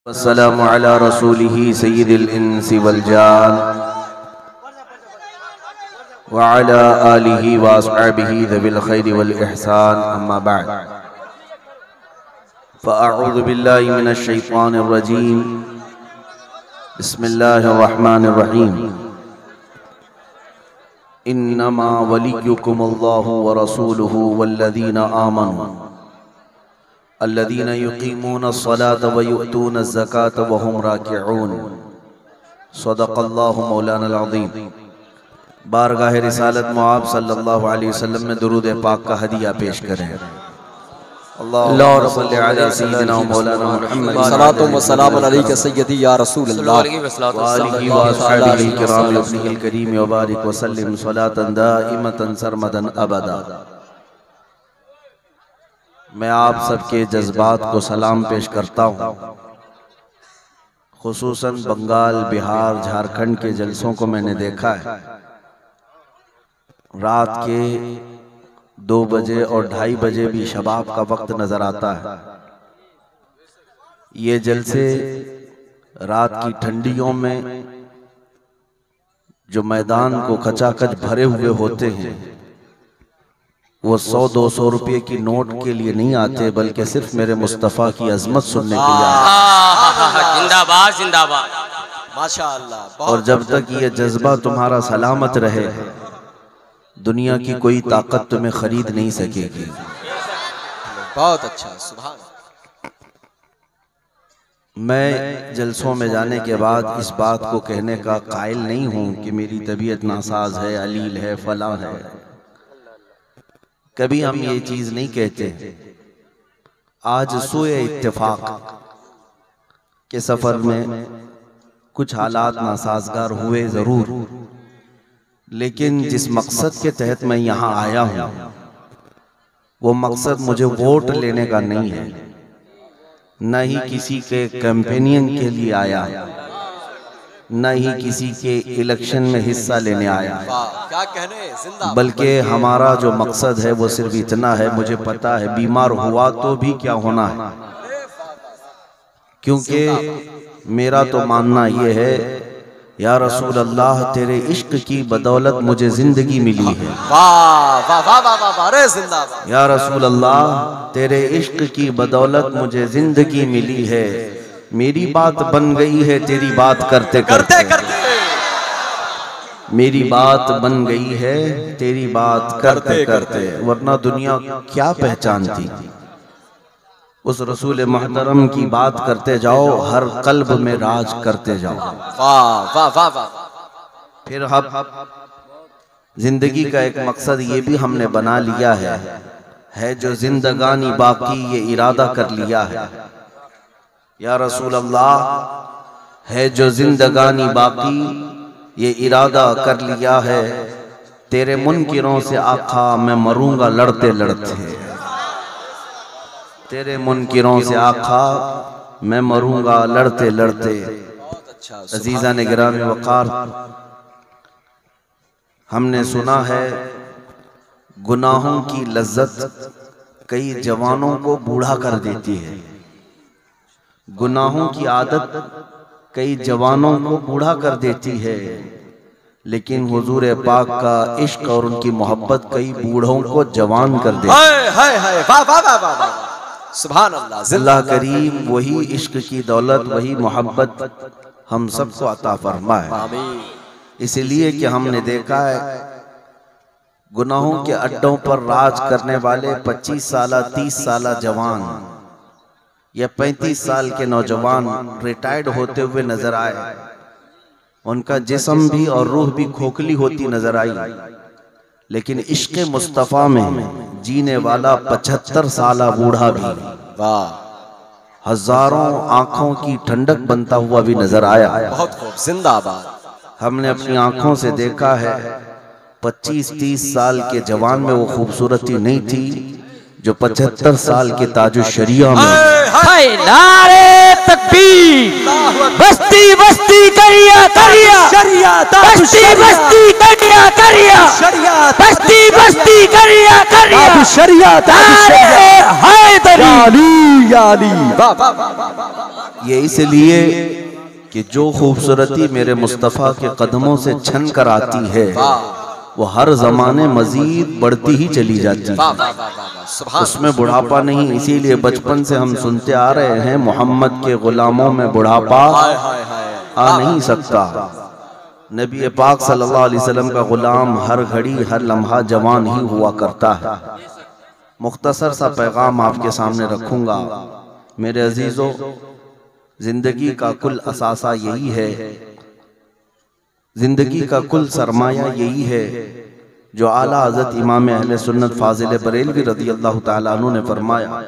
वस्सलामु अला रसूलिही सय्यिदिल इंसी वल जान व अला आलिही व अस्हाबिही ज़िल खैरि वल इहसान अम्मा बअद फ़अऊज़ु बिल्लाहि मिनश शैतानिर रजीम बिस्मिल्लाहिर रहमानिर रहीम इन्नमा वलियुकुमुल्लाहु व रसूलुहु वल्लज़ीना आमनू अल्लज़ीना युक़ीमूनस्सलाता व युअतूनज़्ज़काता व हुम राकिऊन सदक़ल्लाहु मौलानाल अज़ीम। बारगाह रिसालत मुआब सल्लल्लाहु अलैहि वसल्लम में दुरूद पाक का हदिया पेश करें। अल्लाहुम्मा सल्लि अला सय्यिदिना व मौलाना मुहम्मद सलातो व सलाम अलैका सय्यदी या रसूल अल्लाह व आलिहि व अस्हाबिहि किराम वस्निल करीम व बारिक व सल्लिम सलातन दाइमतन सरमदन अबदा। मैं आप सबके जज्बात को सलाम पेश करता हूँ। खुसूसन बंगाल, बिहार, झारखंड के जलसों को मैंने देखा है। रात के 2 बजे और 2:30 बजे भी शबाब का वक्त नजर आता है। ये जलसे रात की ठंडियों में जो मैदान को खचाखच भरे हुए होते हैं, वो 100-200 रुपये की नोट के लिए नहीं आते, बल्कि सिर्फ मेरे मुस्तफ़ा की अजमत सुनने के लिए आते। जिंदाबाद जिंदाबाद माशाअल्लाह। और जब तक ये जज्बा तुम्हारा सलामत रहे, दुनिया की कोई ताकत तुम्हें खरीद नहीं सकेगी। बहुत अच्छा, सुभान। मैं जलसों में जाने के बाद इस बात को कहने का कायल नहीं हूं कि मेरी तबीयत नासाज है, अलील है, फलां है। कभी हम ये चीज नहीं कहते। आज सोए इत्तेफाक के सफर में कुछ हालात नासाजगार हुए जरूर, लेकिन जिस मकसद के तहत मैं यहाँ आया हूँ, वो मकसद मुझे वोट लेने का नहीं है, न ही किसी के कैंपेनियन के लिए आया, न ही किसी के इलेक्शन में हिस्सा लेने आया, क्या कहने, जिंदाबाद। बल्कि हमारा जो मकसद है वो सिर्फ इतना है, मुझे पता है बीमार हुआ तो भी क्या होना है, क्योंकि मेरा तो मानना ये है, या रसूल अल्लाह तेरे इश्क की बदौलत मुझे जिंदगी मिली है। वाह वाह वाह वाह वाह, अरे जिंदाबाद। या रसूल अल्लाह तेरे इश्क की बदौलत मुझे जिंदगी मिली है। मेरी बात बन गई है तेरी बात करते करते, मेरी बात बन गई है तेरी बात करते करते, वरना दुनिया क्या पहचानती। उस रसूल मोहतरम की बात करते जाओ, हर कल्ब में राज करते जाओ। वाह वाह वाह वाह। फिर हम जिंदगी का एक मकसद ये भी हमने बना लिया है जो जिंदगानी बाकी ये इरादा कर लिया है। या रसूल अल्लाह है जो जिंदगानी बाकी ये इरादा कर लिया है, तेरे मुनकिरों से आका मैं मरूंगा लड़ते लड़ते, तेरे मुनकिरों से आका मैं मरूंगा लड़ते लड़ते। अजीजा ने गिरामी वक़ार, हमने सुना है गुनाहों की लज्जत कई जवानों को बूढ़ा कर देती है, गुनाहों की आदत कई जवानों को बूढ़ा कर देती है, लेकिन हुजूर पाक का इश्क और उनकी मोहब्बत कई बूढ़ों को जवान कर देती है। वाह वाह वाह वाह, सुभान अल्लाह। अल्लाह करीम वही इश्क की दौलत, वही मोहब्बत हम सबको अता फरमाए। इसलिए कि हमने देखा है गुनाहों के अड्डों पर राज करने वाले 25 साल 30 साल जवान या 35 साल के नौजवान रिटायर्ड होते हुए नजर आए। उनका जिस्म भी और रूह भी खोखली होती नजर आई, लेकिन इश्क मुस्तफ़ा में जीने वाला 75 साल बूढ़ा भी वाह हजारों आंखों की ठंडक बनता हुआ भी नजर आया। बहुत खूब, जिंदाबाद। हमने अपनी आंखों से देखा है 25-30 साल के जवान में वो खूबसूरती नहीं थी जो 75 साल के ताजु शरिया में। नारे तकबीर, बस्ती बस्ती करिया करिया, बस्ती बस्ती करिया करिया, बस्ती बस्ती करिया करिया, शरिया हैदरी। वाह वाह वाह। ये इसलिए कि जो खूबसूरती मेरे मुस्तफ़ा के कदमों से छन कर आती है वो हर जमाने मजीद बढ़ती ही चली जाती है, उसमें बुढ़ापा नहीं। इसीलिए बचपन से हम सुनते आ रहे हैं मोहम्मद के गुलामों में बुढ़ापा आ नहीं सकता। नबी पाक सल्लल्लाहु अलैहि वसल्लम का गुलाम हर घड़ी हर लम्हा जवान ही हुआ करता है। मुख्तसर सा पैगाम आपके सामने रखूंगा। मेरे अजीजों, जिंदगी का कुल असासा यही है, जिंदगी का कुल सरमाया यही है जो आला हज़रत इमाम अहले सुन्नत फाजिल बरेलवी रज़ी अल्लाह ताला अन्हु ने फरमाया,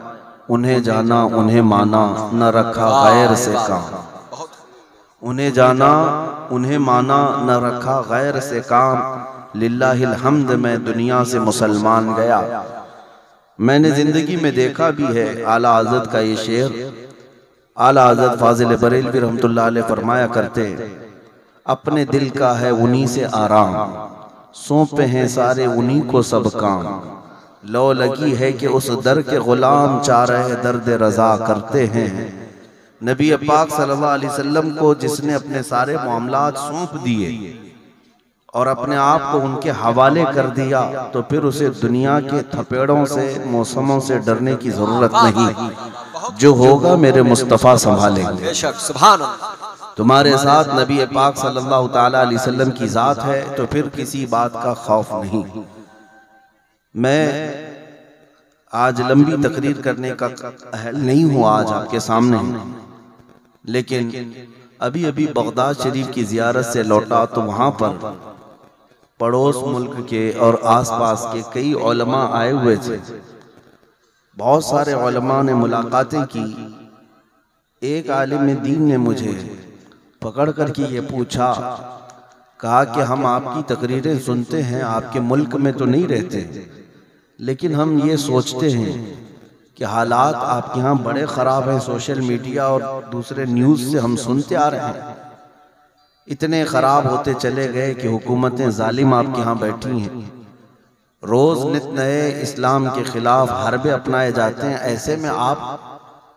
उन्हें जाना उन्हें माना न रखा गैर से काम। उन्हें जाना उन्हें माना न रखा गैर से काम, लिल्लाहिल हम्द मैं दुनिया से मुसलमान गया। मैंने जिंदगी में देखा भी है आला हज़रत का ये शेर। आला हज़रत फाजिल बरेलवी रहमतुल्लाह अलैह फरमाया करते, अपने दिल का है उन्हीं से आराम, सौंपे हैं सारे उन्हीं को सब काम। लो लगी है कि उस दर के गुलाम चाह रहे दर्द रजा करते हैं। नबी पाक सल्लल्लाहु अलैहि वसल्लम को जिसने अपने सारे मामलात सौंप दिए और अपने आप को उनके हवाले कर दिया, तो फिर उसे दुनिया के थपेड़ों से मौसमों से डरने की जरूरत नहीं। जो होगा मेरे मुस्तफ़ा संभालेंगे। सुभान अल्लाह। तुम्हारे साथ नबी पाक सल्लल्लाहु ताला अलैहि वसल्लम की जात है तो फिर किसी बात का खौफ नहीं। मैं आज लंबी तकरीर करने का अहल नहीं हूँ आज आपके सामने, लेकिन अभी अभी बगदाद शरीफ की जियारत से लौटा तो वहाँ पर पड़ोस मुल्क के और आसपास के कई उलमा आए हुए थे। बहुत सारे उलमा ने मुलाकातें की। एक आलिम दीन ने मुझे पकड़ करके ये पूछा, कहा कि हम आपकी तकरीरें सुनते हैं, आपके मुल्क में तो नहीं रहते, लेकिन हम ये सोचते हैं कि हालात आपके यहाँ बड़े ख़राब हैं। सोशल मीडिया और दूसरे न्यूज़ से हम सुनते आ रहे हैं, इतने ख़राब होते चले गए कि हुकूमतें जालिम आपके यहाँ बैठी हैं। रोज़ नित नए इस्लाम के ख़िलाफ़ हरबे अपनाए जाते हैं। ऐसे में आप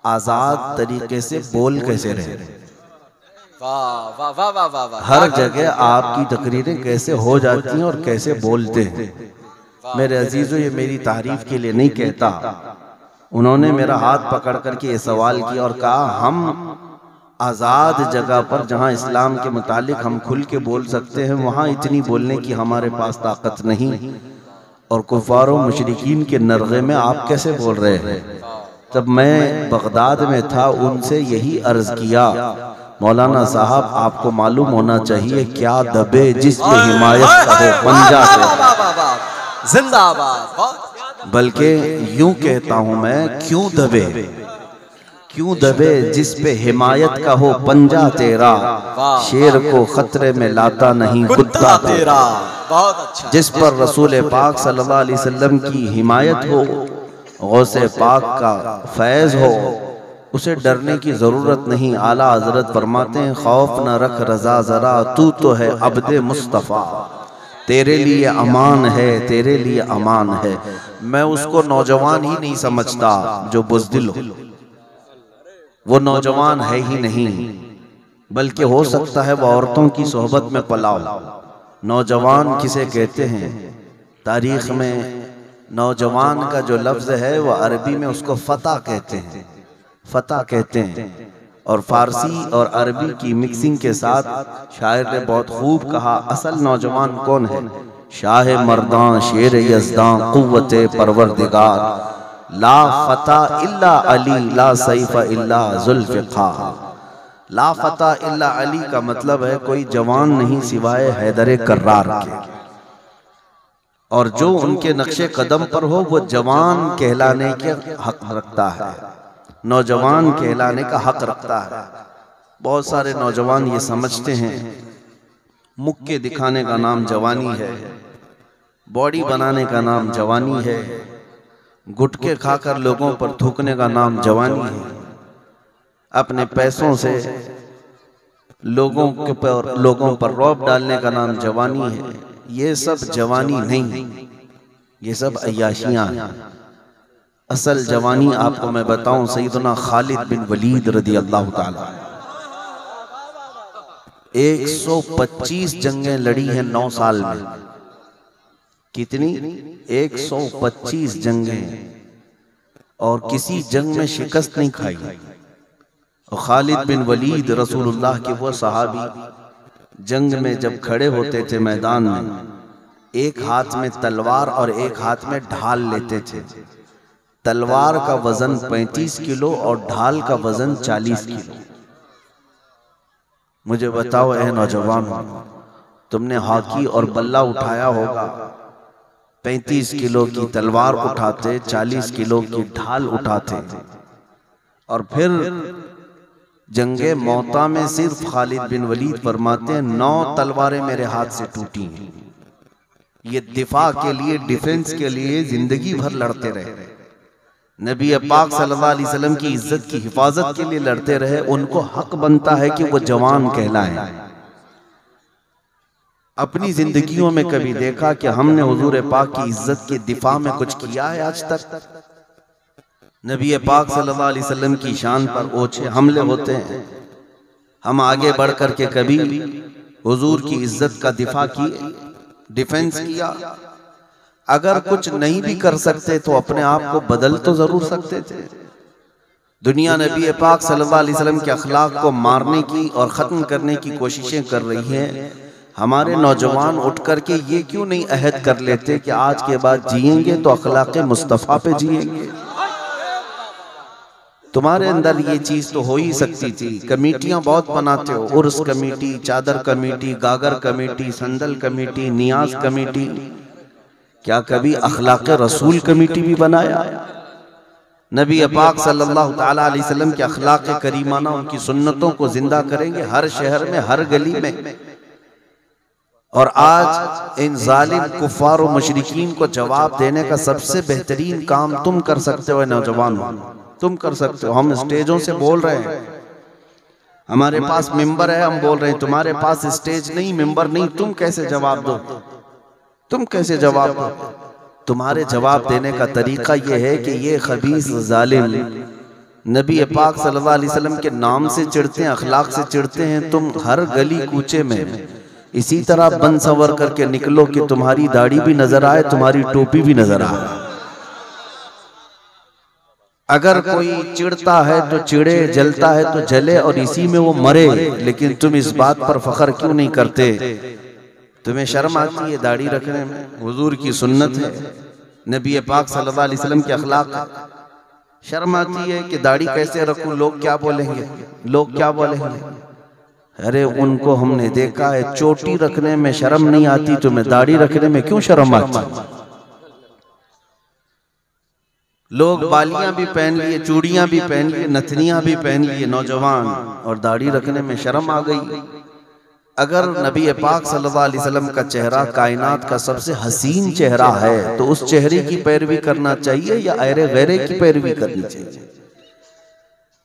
आज़ाद तरीके से बोल कैसे रहे? वाह वाह वाह वाह वाह। हर जगह आपकी तकरीरें कैसे हो जाती हैं और कैसे बोलते हैं। मेरे अजीजों, ये मेरी तारीफ के लिए नहीं कहता। उन्होंने मेरा हाथ पकड़ करके ये सवाल किया और कहा, हम आज़ाद जगह पर जहाँ इस्लाम के मुतालिक हम खुल के बोल सकते हैं, वहाँ इतनी बोलने की हमारे पास ताकत नहीं, और कुफारों मुशरिकीन के नरगे में आप कैसे बोल रहे हैं? तब मैं बगदाद में था, उनसे यही अर्ज किया, मौलाना साहब आपको मालूम होना चाहिए क्या दबे जिस पे हिमायत का हो पंजा से जिंदाबाद। बल्कि यूं कहता हूं मैं, क्यों दबे जिस पे हिमायत का हो पंजा तेरा, शेर को खतरे में लाता नहीं कुत्ता तेरा। बहुत अच्छा। जिस पर रसूल पाक सल्लल्लाहु अलैहि वसल्लम की हिमायत हो, गौसे पाक का फैज हो, उसे डरने की जरूरत नहीं। आला हजरत फरमाते हैं, खौफ न रख रजा जरा, तू तो है अब्दे मुस्तफ़ा, तेरे लिए अमान है, तेरे लिए अमान है। मैं उसको नौजवान ही नहीं समझता जो बुज़दिल हो, वो नौजवान है ही नहीं, बल्कि हो सकता है वो औरतों की सोहबत में पला हो। नौजवान किसे कहते हैं? तारीख में नौजवान का जो लफ्ज़ है वो अरबी में उसको फ़ता कहते हैं, फ़ता कहते हैं। और फारसी और अरबी की मिक्सिंग के साथ शायर ने बहुत खूब कहा, असल नौजवान कौन है? शाह मर्दां शेर यज़दां कुव्वते परवरदिगार, ला फ़ता इल्ला अली ला सैफ़ इल्ला ज़ुल्फ़िकार। ला फ़ता इल्ला अली का मतलब है कोई जवान नहीं सिवाय हैदर कर्रार के, और जो उनके नक्शे कदम पर हो वो जवान कहलाने के हक रखता है, नौजवान कहलाने का हक रखता है। बहुत सारे नौजवान ये समझते हैं मुक्के दिखाने का नाम जवानी है, बॉडी बनाने का नाम जवानी है, गुटके खाकर लोगों पर थूकने का नाम जवानी है, अपने पैसों से लोगों पर रौब डालने का नाम जवानी है। ये सब जवानी नहीं, ये सब अय्याशियां हैं। असल जवानी आपको मैं बताऊं, सैयदना खालिद बिन वलीद रदी अल्लाह ताला 125 जंगें लड़ी हैं 9 साल में। कितनी? 125 जंगें, और किसी जंग में शिकस्त नहीं खाई। और खालिद बिन वलीद रसूलुल्लाह के वो सहाबी जंग में जब खड़े होते थे मैदान में, एक हाथ में तलवार और एक हाथ में ढाल लेते थे। तलवार का वजन 35 किलो और ढाल का वजन 40 किलो। मुझे बताओ ऐ नौजवान, तुमने हॉकी और बल्ला उठाया होगा, 35 किलो की तलवार उठाते, 40 किलो की ढाल उठाते, और फिर जंगे मौता में सिर्फ खालिद बिन वलीद फरमाते हैं 9 तलवारें मेरे हाथ से टूटी हैं। ये दिफा के लिए, डिफेंस के लिए जिंदगी भर लड़ते रहे। नबी पाक सल्लल्लाहु अलैहि वसल्लम की इज्जत की हिफाजत के लिए लड़ते रहे। उनको हक बनता है कि वो जवान कहलाएं। अपनी जिंदगियों में कभी देखा कि हमने हुजूर पाक की इज्जत के दिफा में कुछ किया है आज तक? नबी पाक सल्लल्लाहु अलैहि वसल्लम की शान पर ओछे हमले होते हैं। हम आगे बढ़ कर के कभी हुजूर की इज्जत का दिफा किए, डिफेंस किया? अगर कुछ नहीं भी कर सकते तो अपने आप को बदल तो जरूर सकते थे। दुनिया नबी पाक सल्लल्लाहु अलैहि वसल्लम के अखलाक को मारने की और खत्म करने की कोशिशें कर रही है। हमारे नौजवान उठ करके ये क्यों नहीं अहद कर लेते कि आज के बाद जिएंगे तो अखलाक मुस्तफ़ा पे जिएंगे? तुम्हारे अंदर ये चीज तो हो ही सकती थी। कमेटियां बहुत बनाते हो, उर्स कमेटी, चादर कमेटी, गागर कमेटी, संदल कमेटी, नियाज कमेटी। क्या कभी अखलाक रसूल कमेटी भी बनाया? नबी पाक सल्लल्लाहु ताला अलैहि वसल्लम के अखलाक करीमाना, उनकी सुन्नतों को जिंदा करेंगे हर शहर में, हर गली में। और आज इन जालिम कुफार और मुशरिकीन को जवाब देने का सबसे बेहतरीन काम तुम कर सकते हो नौजवान, तुम कर सकते हो। हम स्टेजों से बोल रहे हैं, हमारे पास मिंबर है, हम बोल रहे हैं। तुम्हारे पास स्टेज नहीं, मिंबर नहीं, तुम कैसे जवाब दो? तुम कैसे जवाब दो? तुम्हारे जवाब देने का तरीका यह है कि ये खबीस जालिम नबी पाक सल्लल्लाहु अलैहि वसल्लम के नाम से चिढ़ते हैं, अखलाक से चिढ़ते हैं। तुम हर गली कूचे में इसी तरह बन संवर करके निकलो कि तुम्हारी दाढ़ी भी नजर आए, तुम्हारी टोपी भी नजर आए। अगर कोई चिढ़ता है तो चिढ़े, जलता है तो जले और इसी में वो मरे। लेकिन तुम इस बात पर फख्र क्यों नहीं करते? तुम्हें शर्म आती है दाढ़ी रखने में? हुजूर की सुन्नत है, नबी पाक सल्लल्लाहु अलैहि वसल्लम के अखलाक। शर्म आती है कि दाढ़ी कैसे रखूं, लोग क्या बोलेंगे, लोग क्या बोलेंगे? अरे उनको हमने देखा है, चोटी रखने में शर्म नहीं आती, तुम्हें दाढ़ी रखने में क्यों शर्म आती? लोग बालियां भी पहन लिए, चूड़ियां भी पहन लिए, नथनियां भी पहन लिए नौजवान, और दाढ़ी रखने में शर्म आ गई। अगर नबी पाक सल्लल्लाहु अलैहि वसल्लम का चेहरा कायनात का सबसे हसीन चेहरा है तो उस चेहरे की पैरवी करना चाहिए या अरे गैरे की पैरवी करनी चाहिए?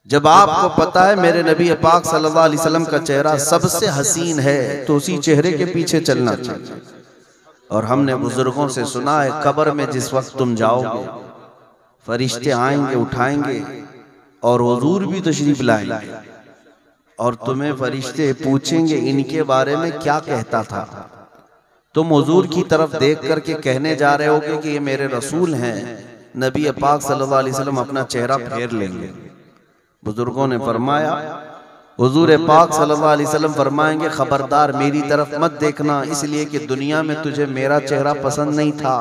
जब आपको पता है मेरे नबी पाक सल्लल्लाहु अलैहि वसल्लम का चेहरा सबसे हसीन है तो उसी चेहरे के पीछे चलना चाहिए। और हमने बुजुर्गों से सुना है, कब्र में जिस वक्त तुम जाओगे, फरिश्ते आएंगे, उठाएंगे, और हुजूर भी तशरीफ लाएंगे, और तुम्हें फरिश्ते पूछेंगे इनके बारे में क्या कहता था। तुम हुजूर की तरफ देख करके कहने जा रहे होगे कि ये मेरे रसूल हैं। नबी पाक सल्लल्लाहु अलैहि वसल्लम अपना चेहरा फेर लेंगे। बुजुर्गों ने फरमाया, हुजूर पाक सल्लल्लाहु अलैहि वसल्लम फरमाएंगे, खबरदार मेरी तरफ मत देखना, इसलिए कि दुनिया में तुझे मेरा चेहरा पसंद नहीं था,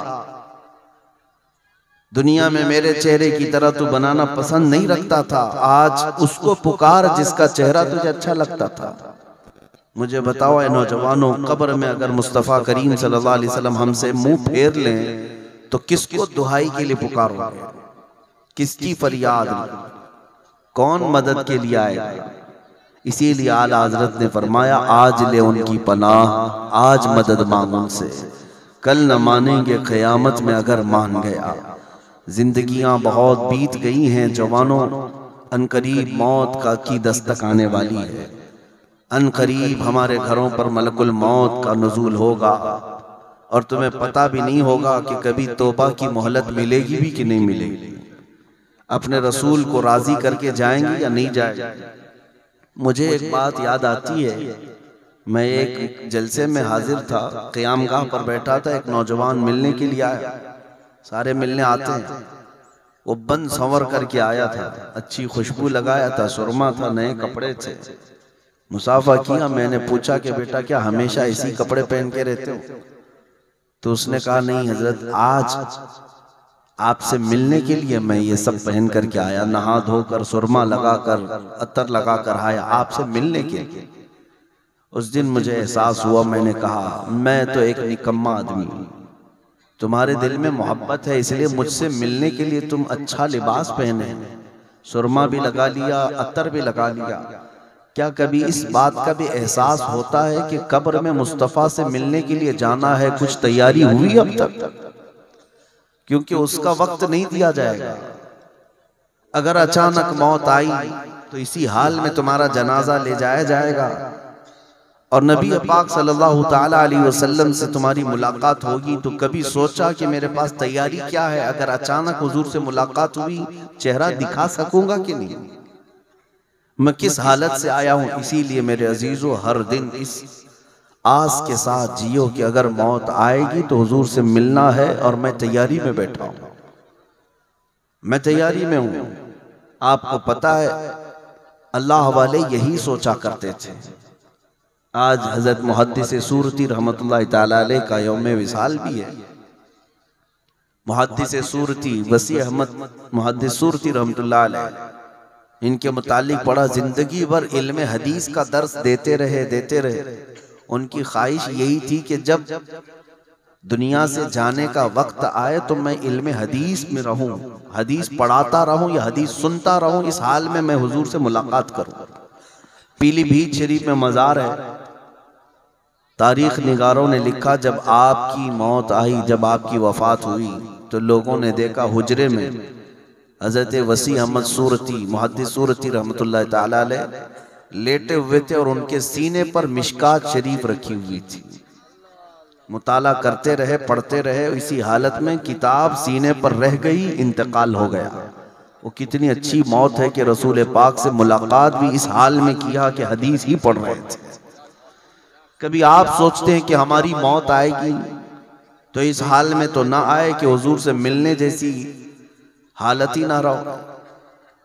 दुनिया में मेरे चेहरे की तरह तू बनाना पसंद नहीं रखता था। आज उसको पुकार जिसका चेहरा तुझे अच्छा लगता था। मुझे बताओ ऐ नौजवानों, कब्र में अगर मुस्तफ़ा करीम सल्लल्लाहु अलैहि वसल्लम हमसे मुंह फेर लें तो किसको दुहाई के लिए पुकारोगे? किसकी फरियाद, कौन मदद के लिए आएगा? इसीलिए आला हज़रत ने फरमाया, आज ले उनकी पनाह, आज मदद मांग उनसे, कल न मानेंगे क़यामत में अगर मान गया। जिंदगियां बहुत बीत गई हैं जवानों, अनकरीब मौत का की दस्तक आने वाली है। अनकरीब हमारे घरों पर मलकुल मौत का नुज़ूल होगा, और तुम्हें पता भी नहीं होगा कि कभी तौबा की मोहलत मिलेगी भी कि नहीं मिलेगी। अपने रसूल को राजी करके जाएंगे या नहीं जाएंगे। मुझे एक बात याद आती है, मैं एक जलसे में हाजिर था, क़यामगाह पर बैठा था, एक नौजवान मिलने के लिए आया। सारे मिलने आते हैं, वो बंद संवर करके आया था, अच्छी खुशबू लगाया था, सुरमा था, नए कपड़े थे। मुसाफा किया, मैंने पूछा कि बेटा क्या हमेशा इसी कपड़े पहन के रहते हो? तो उसने कहा नहीं हजरत, आज आपसे मिलने के लिए मैं ये सब पहन करके आया, नहा धोकर, सुरमा लगाकर, अत्तर लगाकर आया आपसे मिलने के लिए। उस दिन मुझे एहसास हुआ, मैंने कहा मैं तो एक निकम्मा आदमी हूं, तुम्हारे दिल में मोहब्बत है इसलिए मुझसे मिलने के लिए तुम अच्छा लिबास पहने, सुरमा भी लगा लिया, अत्तर भी लगा लिया। क्या कभी इस बात का भी एहसास होता है कि कब्र में मुस्तफ़ा से मिलने के लिए जाना है, कुछ तैयारी हुई अब तक? क्योंकि उसका वक्त नहीं दिया जाएगा। अगर अचानक मौत आई तो इसी हाल में तुम्हारा जनाजा ले जाया जाएगा और नबी पाक सल्लल्लाहु ताला अलैहि वसल्लम से तुम्हारी मुलाकात होगी। तो कभी सोचा कि मेरे पास तैयारी क्या है, अगर अचानक हुजूर से मुलाकात हुई चेहरा दिखा सकूंगा कि नहीं, मैं किस हालत से आया हूं? इसीलिए मेरे अजीजों, हर दिन इस आस के साथ जियो कि अगर मौत आएगी तो हुजूर से मिलना है और मैं तैयारी में बैठा हूं, मैं तैयारी में हूं। आपको पता है अल्लाह वाले यही सोचा करते थे। आज हजरत मुहद्दिस सूरती रहमतुल्लाह ताला अलैह का यौम विसाल भी है। मुहद्दिस सूरती वसी अहमद मुहद्दिस सूरती रहमतुल्लाह अलैह, इनके मुतालिक पढ़ा, जिंदगी भर इल्म हदीस का दर्स देते रहे। उनकी ख्वाहिश यही थी कि जब दुनिया से जाने का वक्त आए तो मैं इल्म हदीस में रहूं, हदीस पढ़ाता रहूं या हदीस सुनता रहूं, इस हाल में मैं हुजूर से मुलाकात करूं। पीलीभीत शरीफ में मज़ार है। तारीख निगारों ने लिखा, जब आपकी मौत आई, जब आपकी वफात हुई तो लोगों ने देखा हुजरे में हजरत वसी अहमद सूरती मुहद्दिस सूरती रहमतुल्लाह ताला अलैह लेटे हुए थे और उनके सीने पर मिशकात शरीफ रखी हुई थी। मुताला करते रहे, पढ़ते रहे, इसी हालत में किताब सीने पर रह गई, इंतकाल हो गया। वो कितनी अच्छी मौत है कि रसूल पाक से मुलाकात भी इस हाल में किया कि हदीस ही पढ़ रहे थे। कभी आप सोचते हैं कि हमारी मौत आएगी तो इस हाल में तो ना आए कि हुजूर से मिलने जैसी हालत ही ना रहो।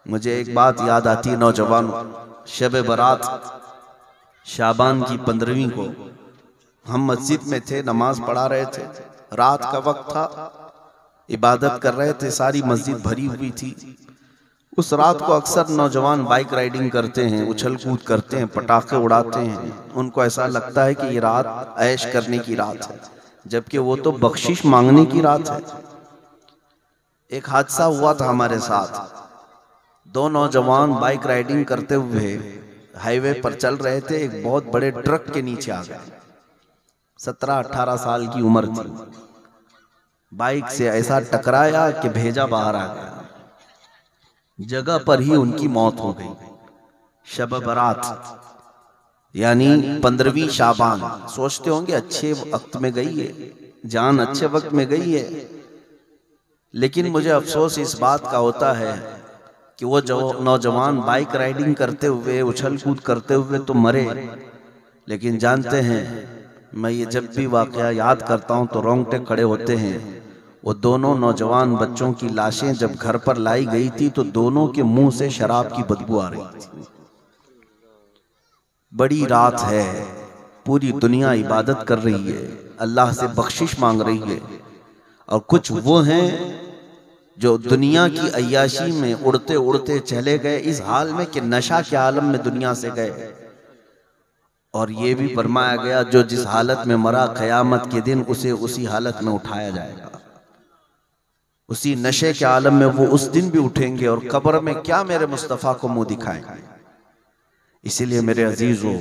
मुझे एक बात याद आती है, नौजवानों, शब बरात शाबान की 15वीं को हम मस्जिद में थे, नमाज पढ़ा रहे थे, रात का वक्त था, इबादत कर रहे थे, सारी मस्जिद भरी हुई थी। उस रात को अक्सर नौजवान बाइक राइडिंग करते हैं, उछल कूद करते हैं, पटाखे उड़ाते हैं। उनको ऐसा लगता है कि ये रात ऐश करने की रात है, जबकि वो तो बख्शिश मांगने की रात है। एक हादसा हुआ था हमारे साथ, दो नौजवान बाइक राइडिंग करते हुए हाईवे पर चल रहे थे, एक बहुत बड़े ट्रक के नीचे आ गए। 17-18 साल की उम्र थी। बाइक से ऐसा टकराया कि भेजा बाहर आ गया, जगह पर ही उनकी मौत हो गई। शब बरात यानी 15वीं शाबान। सोचते होंगे अच्छे वक्त में गई है, जान अच्छे वक्त में गई है, लेकिन मुझे अफसोस इस बात का होता है कि वो जो नौजवान बाइक राइडिंग करते हुए, उछल कूद करते हुए तो मरे, लेकिन जानते हैं, मैं ये जब भी वाकया याद करता हूँ तो रोंगटे खड़े होते हैं। वो दोनों नौजवान बच्चों की लाशें जब घर पर लाई गई थी तो दोनों के मुंह से शराब की बदबू आ रही थी। बड़ी रात है, पूरी दुनिया इबादत कर रही है, अल्लाह से बख्शिश मांग रही है, और कुछ वो हैं जो दुनिया की अय्याशी में उड़ते उड़ते चले गए इस हाल में कि नशा के आलम में दुनिया से गए। और ये भी फरमाया गया, जो जिस हालत में मरा क़यामत के दिन उसे उसी हालत में उठाया जाएगा। उसी नशे के आलम में वो उस दिन भी उठेंगे और कब्र में क्या मेरे मुस्तफ़ा को मुंह दिखाएंगे। इसीलिए मेरे अजीजों,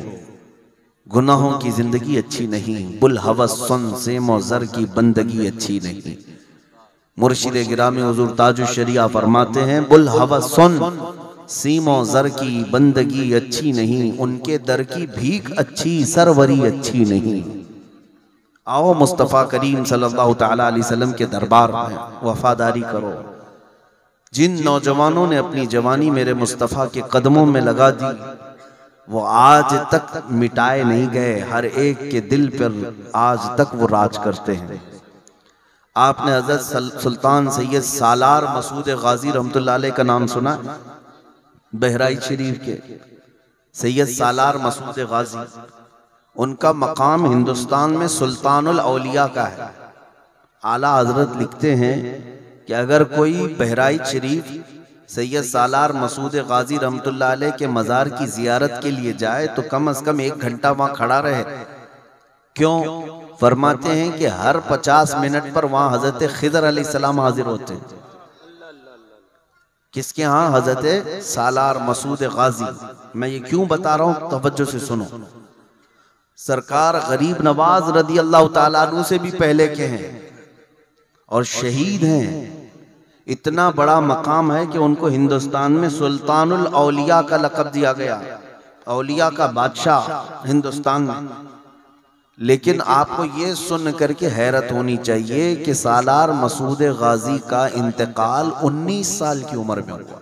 गुनाहों की जिंदगी अच्छी नहीं, बुल हवस सुन सेमो जर की बंदगी अच्छी नहीं। मुर्शिद गिरामी हुजूर ताजुश शरिया फरमाते हैं, बुल हवस सुन सीमो जर की बंदगी अच्छी नहीं, उनके दर की भीख अच्छी, सरवरी अच्छी नहीं। आओ मुस्तफ़ा करीम सल्लल्लाहु ताला अलैहि वसल्लम के दरबार में वफादारी करो। जिन नौजवानों ने अपनी जवानी मेरे मुस्तफ़ा के कदमों में लगा दी, वो आज तक मिटाए नहीं गए, हर एक के दिल पर आज तक वो राज करते हैं। आपने हज़रत सुल्तान सैयद सालार मसूद गाजी रहमतुल्लाह अलैह का नाम सुना? बहराइच शरीफ के सैयद सालार मसूद गाजी, उनका मकाम हिंदुस्तान में सुल्तानुल औलिया का है। आला हजरत लिखते हैं कि अगर कोई बहराइच शरीफ सैयद सालार मसूद गाजी रहमतुल्लाह अलैह के मज़ार की जियारत के लिए जाए तो कम से कम 1 घंटा वहां खड़ा रहे। क्यों? फरमाते हैं कि हर 50 मिनट पर वहां हजरत खिदर अलैहिस्सलाम हाजिर होते हैं। किसके यहाँ? हजरत सालार मसूद गाजी। मैं ये क्यों बता रहा हूं, तवज्जो से सुनो। सरकार गरीब नवाज रदी अल्लाह ताला अन्हु से भी पहले के हैं और शहीद हैं। इतना बड़ा मकाम है कि उनको हिंदुस्तान में सुल्तानुल औलिया का लक़ब दिया गया, औलिया का बादशाह हिंदुस्तान में। लेकिन आपको ये सुन करके हैरत होनी चाहिए कि सालार मसूद गाजी का इंतकाल 19 साल की उम्र में हुआ।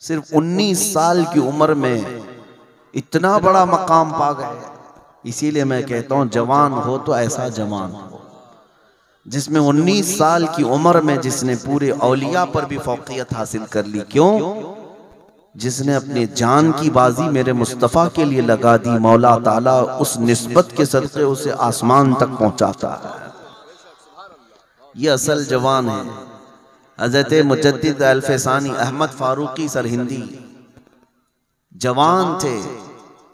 सिर्फ 19 साल की उम्र में इतना बड़ा मकाम पा गए। इसीलिए मैं कहता हूं जवान हो तो ऐसा जवान हो जिसमें 19 साल की उम्र में जिसने पूरे औलिया पर भी फौकियत हासिल कर ली। क्यों? जिसने अपने जान की बाजी मेरे मुस्तफ़ा के लिए लगा दी, मौला ताला उस निस्बत के सदक़े उसे आसमान तक पहुंचाता है। ये असल जवान है। हज़रत मुजद्दिद अल-फैसानी अहमद फारूकी सरहिंदी जवान थे,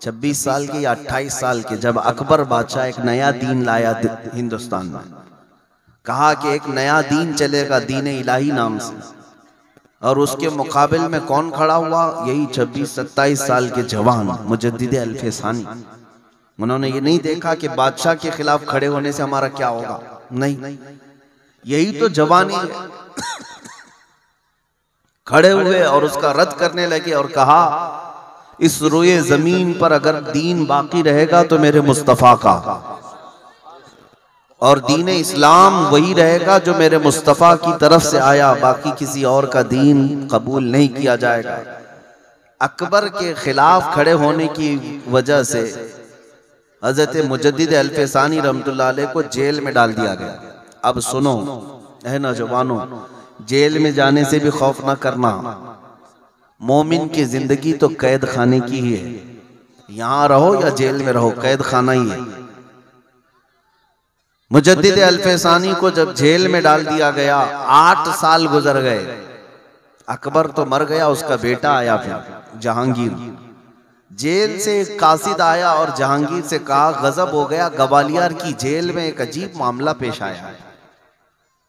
26 साल के या 28 साल के, जब अकबर बादशाह एक नया दीन लाया हिंदुस्तान में। कहा कि एक नया दीन चलेगा, दीन इलाही नाम से। और उसके मुकाबिल में कौन खड़ा हुआ? यही 26-27 साल के जवान मुजद्दिद अल-फैसानी। उन्होंने ये नहीं देखा कि बादशाह के खिलाफ खड़े होने से हमारा क्या होगा, नहीं, यही तो जवानी है। खड़े हुए और उसका रद्द करने लगे और कहा इस रोए जमीन पर अगर दीन बाकी रहेगा तो मेरे मुस्तफ़ा का, और दीन इस्लाम वही रहेगा जो मेरे मुस्तफ़ा की तरफ से आया, बाकी किसी और का दीन कबूल नहीं किया जाएगा। अकबर के खिलाफ खड़े होने की वजह से हज़रत मुजद्दिद अल-फैसानी रहमतुल्लाह अलैह को जेल में डाल दिया गया। अब सुनो है नौजवानों, जेल में जाने से भी खौफ ना करना। मोमिन की जिंदगी तो कैद खाने की ही है, यहां रहो या जेल में रहो, कैद खाना ही है। मुजद्दिद अल-फैसानी को जब जेल में डाल दिया गया, 8 साल गुजर गए। अकबर तो मर गया, उसका बेटा आया फिर जहांगीर। जेल से एक कासिद आया और जहांगीर से कहा गजब हो गया, ग्वालियर की जेल में एक अजीब मामला पेश आया।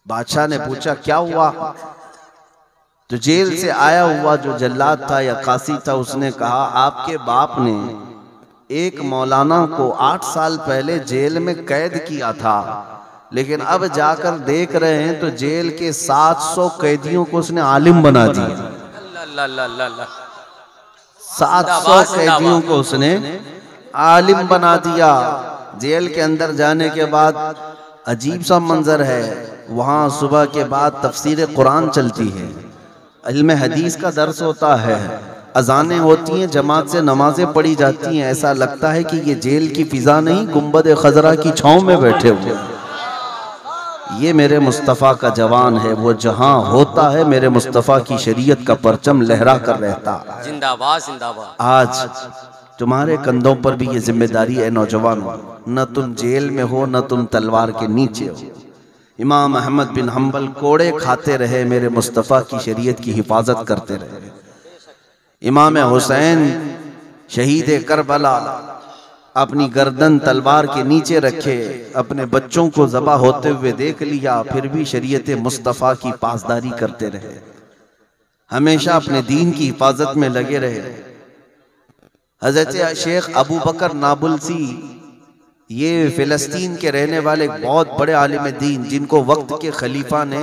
बादशाह ने पूछा क्या हुआ? तो जेल से आया हुआ जो जल्लाद था या कासिद था, उसने कहा आपके बाप ने एक मौलाना को 8 साल पहले जेल में कैद किया था, लेकिन अब जाकर देख रहे हैं तो जेल के 700 कैदियों को उसने आलिम बना दिया। 700 कैदियों को उसने आलिम बना दिया। जेल के अंदर जाने के बाद अजीब सा मंजर है, वहां सुबह के बाद तफसीर कुरान चलती है, इल्म हदीस का दर्स होता है, अजानें होती हैं, जमात से नमाजें पढ़ी जाती हैं। ऐसा लगता है कि ये जेल की फिजा नहीं, गुंबद खजरा की छांव में बैठे हुए। ये मेरे मुस्तफ़ा का जवान है, वो जहां होता है मेरे मुस्तफ़ा की शरीयत का परचम लहरा कर रहता है। जिंदाबाद जिंदाबाद। आज तुम्हारे कंधों पर भी ये जिम्मेदारी है नौजवानों, न तुम जेल में हो न तुम तलवार के नीचे हो। इमाम अहमद बिन हम्बल कोड़े खाते रहे, मेरे मुस्तफ़ा की शरीयत की हिफाजत करते रहे। इमाम हुसैन शहीद करबला अपनी गर्दन तलवार के नीचे रखे, अपने बच्चों को ज़बा होते हुए देख लिया, फिर भी शरीयत मुस्तफ़ा की पासदारी करते रहे, हमेशा अपने दीन की हिफाजत में लगे रहे। हज़रत शेख अबू बकर नाबुलसी, ये फिलिस्तीन के रहने वाले बहुत बड़े आलिम दीन, जिनको वक्त के खलीफा ने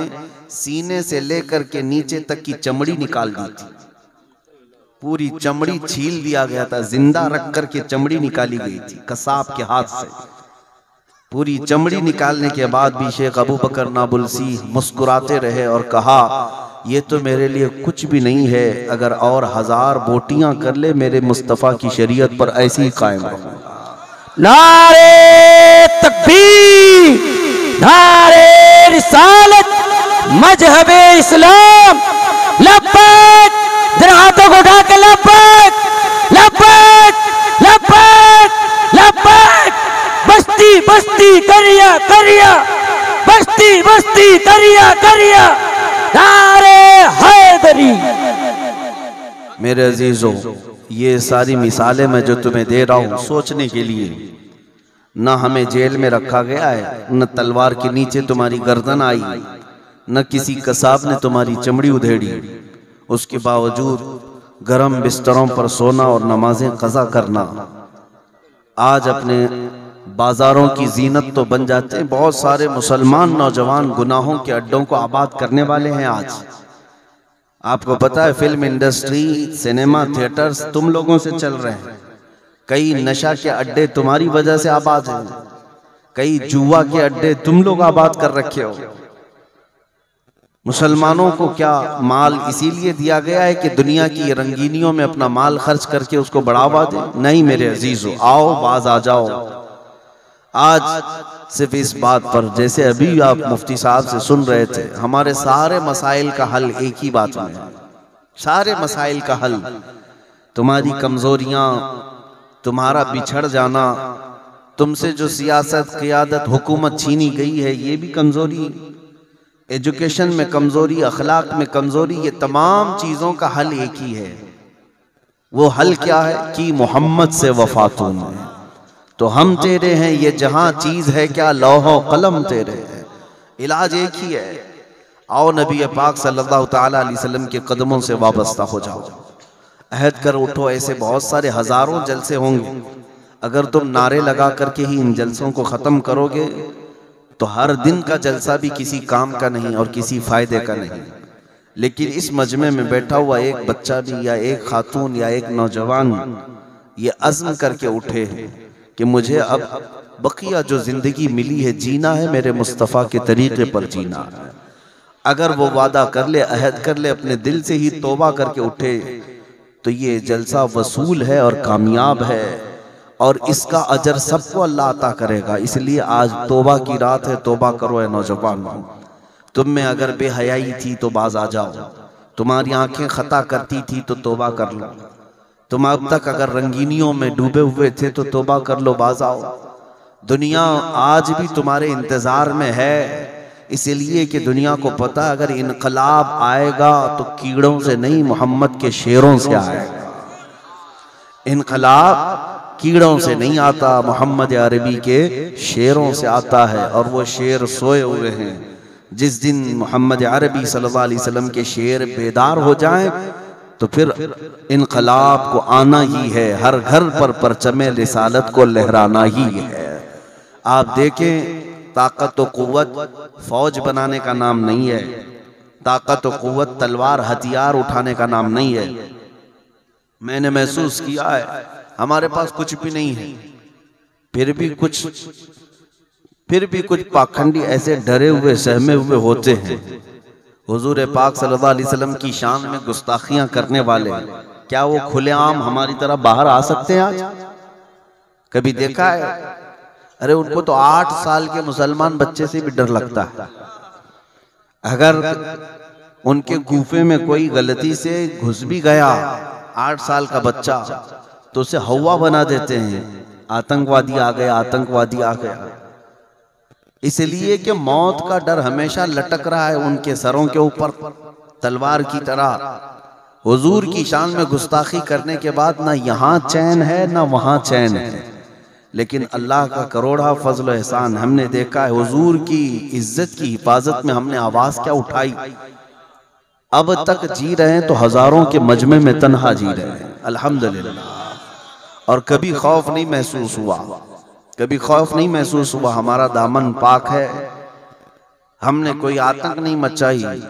सीने से लेकर के नीचे तक की चमड़ी निकाल दी थी, पूरी चमड़ी छील दिया गया था, जिंदा रख कर के चमड़ी निकाली गई थी कसाब के हाथ से। पूरी चमड़ी निकालने के बाद भी शेख अबू बकर नाबुलसी मुस्कुराते रहे और कहा ये तो मेरे लिए कुछ भी नहीं है, अगर और 1000 बोटियां कर ले मेरे मुस्तफ़ा की शरीयत पर ऐसी ही कायम रहूंगा। नारे तकबीर, नारे रिसालत, मजहबे इस्लाम, लब्बैक, जरा हाथों को उठा के लब्बैक, लब्बैक, लब्बैक, लब्बैक, बस्ती बस्ती करिया करिया, बस्ती बस्ती करिया करिया, नारे हैदरी। मेरे अजीजों, ये सारी मिसालें मैं जो तुम्हें दे रहा हूं सोचने के लिए। न हमें जेल में रखा गया है, न तलवार के नीचे तुम्हारी गर्दन आई, न किसी कसाब ने तुम्हारी चमड़ी उधेड़ी। उसके बावजूद गरम बिस्तरों पर सोना और नमाजें कज़ा करना। आज अपने बाजारों की जीनत तो बन जाते हैं। बहुत सारे मुसलमान नौजवान गुनाहों के अड्डों को आबाद करने वाले हैं आज। आपको पता है फिल्म इंडस्ट्री, सिनेमा थिएटर्स तुम लोगों से चल रहे हैं। कई नशा के अड्डे तुम्हारी वजह से आबाद हैं। कई जुआ के अड्डे तुम लोग आबाद कर रखे हो। मुसलमानों को क्या माल इसीलिए दिया गया है कि दुनिया की रंगीनियों में अपना माल खर्च करके उसको बढ़ावा दे? नहीं मेरे अजीजों, आओ बाज आ जाओ। आज सिर्फ इस बात पर, जैसे अभी आप मुफ्ती साहब से सुन रहे थे, हमारे सारे मसाइल का हल एक ही बात में है। सारे मसाइल का हल, तुम्हारी कमजोरियां, तुम्हारा बिछड़ जाना, तुमसे जो सियासत, क़ियादत, हुकूमत छीनी गई है, ये भी कमजोरी, एजुकेशन में कमजोरी, अखलाक में कमजोरी, ये तमाम चीजों का हल एक ही है। वो हल क्या है कि मोहम्मद से वफा तूने, तो हम तेरे हैं, ये जहां चीज है क्या लौहो कलम तेरे हैं। इलाज एक ही है, आओ नबी पाक सल्लल्लाहु ताला अलैहि वसल्लम के कदमों से वाबस्ता हो जाओ, अहद कर उठो। ऐसे बहुत सारे हजारों जलसे होंगे, अगर तुम नारे लगा करके ही इन जलसों को खत्म करोगे तो हर दिन का जलसा भी किसी काम का नहीं और किसी फायदे का नहीं। लेकिन इस मजमे में बैठा हुआ एक बच्चा भी, या एक खातून, या एक नौजवान ये अज़्म करके उठे कि मुझे अब बकिया जो जिंदगी मिली है जीना है मेरे मुस्तफ़ा के तरीके पर जीना है। अगर वो वादा कर ले, अहद कर ले, अपने दिल से ही तौबा करके उठे, तो ये जलसा वसूल है और कामयाब है, और इसका अजर सबको अल्लाह अता करेगा। इसलिए आज तौबा की रात है, तौबा करो ए नौजवान। तुम में अगर बेहयाई थी तो बाज आ जाओ, तुम्हारी आंखें खता करती थी तो तौबा कर लो, तुम अब तक अगर रंगीनियों में डूबे हुए थे तो तौबा कर लो, बाज आओ। दुनिया आज भी तुम्हारे इंतजार में है, इसलिए कि दुनिया को पता अगर इनकलाब आएगा तो कीड़ों से नहीं, मोहम्मद के शेरों से आएगा। इनकलाब कीड़ों से नहीं आता, मोहम्मद अरबी के शेरों से आता है, और वो शेर सोए हुए हैं। जिस दिन मोहम्मद अरबी सल्लल्लाहु अलैहि वसल्लम के शेर बेदार हो जाएं तो फिर इनकलाब को आना ही है, हर घर पर परचमे रिसालत को लहराना ही है। आप देखें, ताकत और कुव्वत फौज बनाने का नाम नहीं है, ताकत और कुव्वत तलवार हथियार उठाने का नाम नहीं है। मैंने महसूस किया है हमारे पास कुछ भी नहीं है, फिर भी कुछ पाखंडी ऐसे डरे हुए सहमे हुए होते हैं। हुजूर पाक सल्लल्लाहु अलैहि वसल्लम की शान में गुस्ताखियां करने वाले, क्या वो खुलेआम हमारी तरह बाहर आ सकते हैं आज? कभी देखा है? अरे उनको तो 8 साल के मुसलमान बच्चे से भी डर लगता है। अगर उनके गुफे में कोई गलती से घुस भी गया 8 साल का बच्चा, तो उसे हवा बना देते हैं, आतंकवादी आ गया, आतंकवादी आ गया। इसलिए कि मौत का डर हमेशा लटक रहा है उनके सरों के ऊपर तलवार की तरह। हुजूर की शान में गुस्ताखी करने के बाद ना यहाँ चैन है ना वहाँ चैन है। लेकिन अल्लाह का करोड़ा फजल एहसान, हमने देखा है हुजूर की इज्जत की हिफाजत में हमने आवाज क्या उठाई। अब तक जी रहे हैं तो हजारों के मजमे में तन्हा जी रहे हैं, अल्हम्दुलिल्लाह। और कभी खौफ नहीं महसूस हुआ, कभी खौफ नहीं महसूस हुआ। हमारा दामन पाक है, हमने कोई आतंक नहीं मचाई,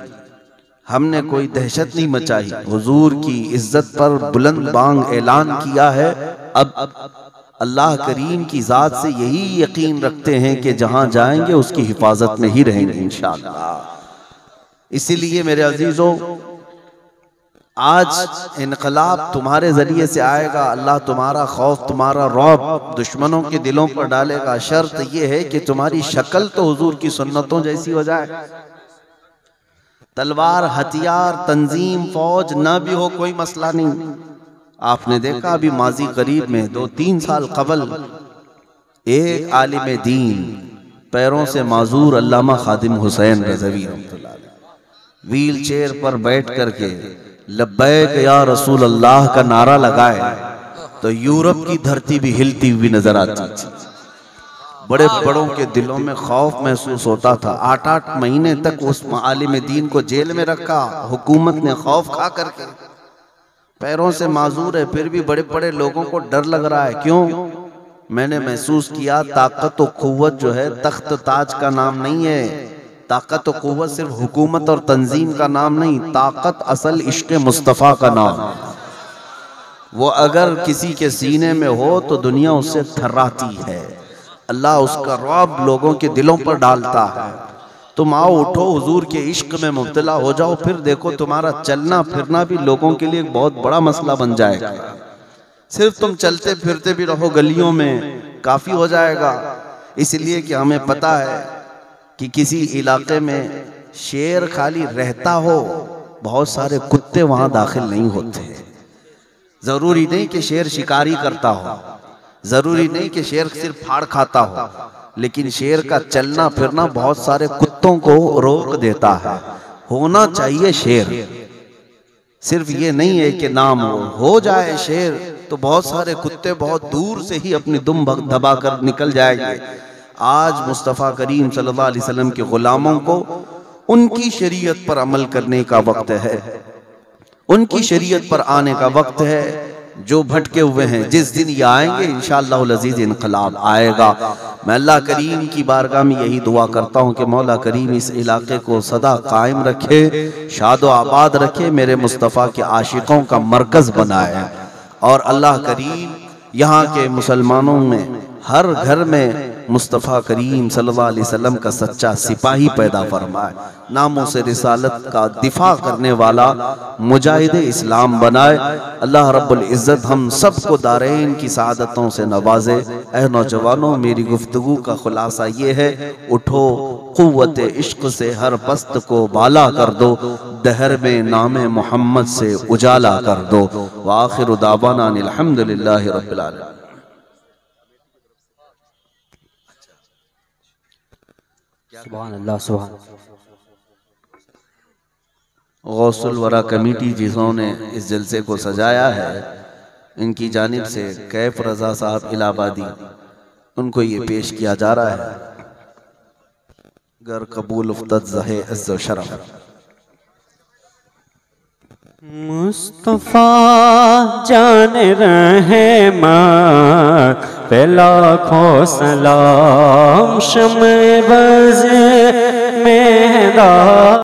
हमने कोई दहशत नहीं मचाई। हुजूर की इज्जत पर बुलंद बांग ऐलान किया है। अब अल्लाह करीम की जात से यही यकीन रखते हैं कि जहां जाएंगे उसकी हिफाजत में ही रहेंगे इंशाअल्लाह। इसीलिए मेरे अजीजों, आज इनकलाब तुम्हारे जरिए से आएगा। अल्लाह तुम्हारा खौफ, तुम्हारा रौब दुश्मनों के दिलों पर डालेगा। शर्त यह है कि तुम्हारी शक्ल तो हुजूर की सुन्नतों जैसी हो जाए। तलवार, हथियार, तंजीम, फौज ना भी हो, कोई मसला नहीं। आपने देखा अभी माजी करीब में 2-3 साल कबल एक आलिम दीन, पैरों से माजूर अल्लामा खादिम हुसैन रज़वी व्हील चेयर पर बैठ करके लब्बैक या रसूल अल्लाह का नारा लगाए तो यूरोप की धरती भी हिलती हुई नजर आती थी। बड़े बड़ों के दिलों में खौफ महसूस होता था। 8-8 महीने तक उस आलिम दीन को जेल में रखा हुकूमत ने, खौफ खा करके। पैरों से माजूर है, फिर भी बड़े बड़े लोगों को डर लग रहा है। क्यों? मैंने महसूस किया ताकत और कुव्वत जो है तख्त ताज का नाम नहीं है। ताकत और कुव्वत सिर्फ हुकूमत और तंजीम का नाम नहीं, ताकत असल इश्क मुस्तफ़ा का नाम। वो अगर किसी के सीने में हो तो दुनिया उससे थर्राती है। अल्लाह उसका रौब लोगों के दिलों पर डालता है। तुम आओ, उठो, हुजूर के इश्क में मुब्तला हो जाओ, फिर देखो तुम्हारा चलना फिरना भी लोगों के लिए एक बहुत बड़ा मसला बन जाएगा। सिर्फ तुम चलते फिरते भी रहो गलियों में, काफी हो जाएगा। इसलिए कि हमें पता है कि किसी इलाके में शेर खाली रहता हो, बहुत सारे कुत्ते वहां दाखिल नहीं होते। जरूरी नहीं कि शेर शिकारी करता हो, जरूरी नहीं कि शेर सिर्फ फाड़ खाता हो, लेकिन शेर का चलना फिरना बहुत सारे कुत्तों को रोक देता है। होना चाहिए शेर, सिर्फ ये नहीं है कि नाम हो जाए शेर तो बहुत सारे कुत्ते बहुत दूर से ही अपनी दुम दबा कर निकल जाएंगे। आज मुस्तफ़ा करीम सल्लल्लाहु अलैहि वसल्लम के गुलामों को उनकी शरीयत पर अमल करने का वक्त है, उनकी शरीयत पर आने का वक्त है। जो भटके हुए हैं, जिस दिन ये आएंगे इंशाअल्लाह अज़ीज़ इनकलाब आएगा। मैं अल्लाह करीम की बारगाह में यही दुआ करता हूँ कि मौला करीम इस इलाके को सदा कायम रखे, शादो आबाद रखे, मेरे मुस्तफ़ा के आशिकों का मरकज़ बनाए। और अल्लाह करीम यहाँ के मुसलमानों में हर घर में मुस्तफ़ा करीम सल्लल्लाहु अलैहि वसल्लम का सच्चा सिपाही पैदा फरमाए, नामों से रिसालत का दिफा करने वाला मुजाहिद इस्लाम बनाए। अल्लाह रब्बुल इज़्ज़त हम सबको दारैन की सआदतों से नवाजे। ऐ नौजवानों, मेरी गुफ्तगू का खुलासा ये है, उठो, कुव्वत इश्क से हर पस्त को बाला कर दो, दहर में नाम मोहम्मद से उजाला कर दो। व आखिरु दावाना अनिल हम्दुलिल्लाहि रब्बिल आलमीन। सुभान अल्लाह, सुभान। गौसुल वरा कमेटी जिन्होंने इस जलसे को सजाया है, इनकी जानिब से कैफ रजा साहब इलाहाबादी, उनको ये पेश किया जा रहा है। गर कबूल उफ्तत ज़हे इज़्ज़ व शरफ। मुस्तफ़ा जान रहमत पे लाखों सलाम, शम्ए बज़ में